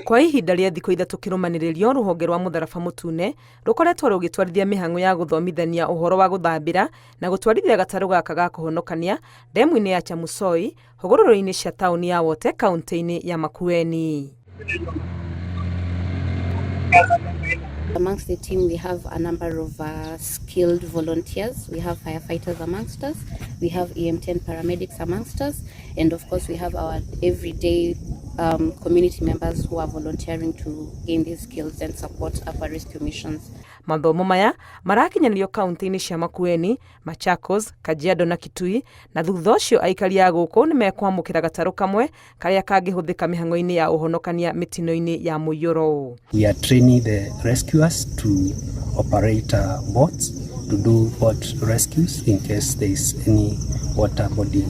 Kwa ihinda rĩa thikũ ithatũ kĩrũmanĩrĩrio, rũhonge rwa mũtharaba mũtune rũkoretwo rũgĩtwarithia mĩhang'o ya gũthomithania ũhoro wa gũthambĩra na gũtwarithia gatarũ gaka ga kũhonokania ndemu-inĩ ya Chamusoi, hũgũrũrũ-inĩ cia taũni ya Wote, kaunti-inĩ ya Makueni. Amongst the team, we have a number of skilled volunteers. We have firefighters amongst us. We have EM10 paramedics amongst us. And of course, we have our everyday community members who are volunteering to gain these skills and support our rescue missions. Mathomo maya marakinyanĩrio kaunti-inĩ cia Makueni, Machakos, Kajiado na Kitui, na thutha ũcio aikari a gũkũ nĩ mekwamũkĩra gatarũ kamwe karĩa kangĩhũthĩka mĩhang'o-inĩ ya ũhonokania mĩtino-inĩ ya mũiyũro. We are training the rescuers to operate boats to do boat rescues in case there is any water body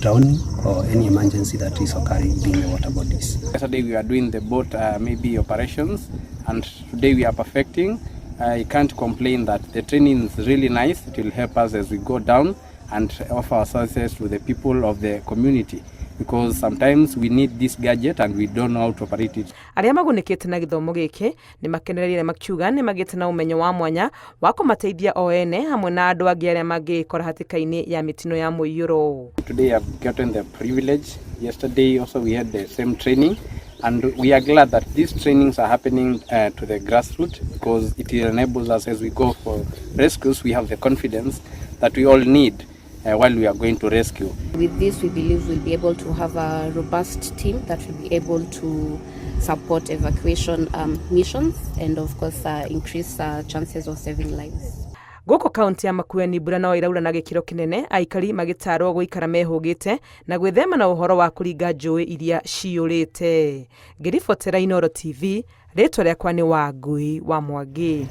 drowning or any emergency that is occurring within the water bodies. Yesterday we are doing the boat maybe operations, and today we are perfecting. I can't complain that the training is really nice. It will help us as we go down and offer our services to the people of the community, because sometimes we need this gadget and we don't know how to operate it. Arĩa magunĩkĩte na gĩthomo gĩkĩ nĩ makenereire makiuga nĩ magĩte na ũmenyo wa mwanya wa kũmateithia o ene hamwe na andũ angĩ arĩa mangĩkora hatĩka-inĩ ya mĩtino ya mũiyũro. Today I've gotten the privilege. Yesterday also we had the same training, and we are glad that these trainings are happening to the grassroots, because it enables us as we go for rescues. We have the confidence that we all need while we are going to rescue. With this, we believe we'll be able to have a robust team that will be able to support evacuation missions and of course increase chances of saving lives. Gũkũ kaunti ya Makueni, mbura no iraura na gĩkĩro kĩnene, aikari magĩtarwo gũikara mehũgĩte na gwĩthema na ũhoro wa kũringa njũĩ iria ciyũrĩte. Ngĩribotera Inooro TV, rĩtwa rĩakwa nĩ Wangui wa Mwangi.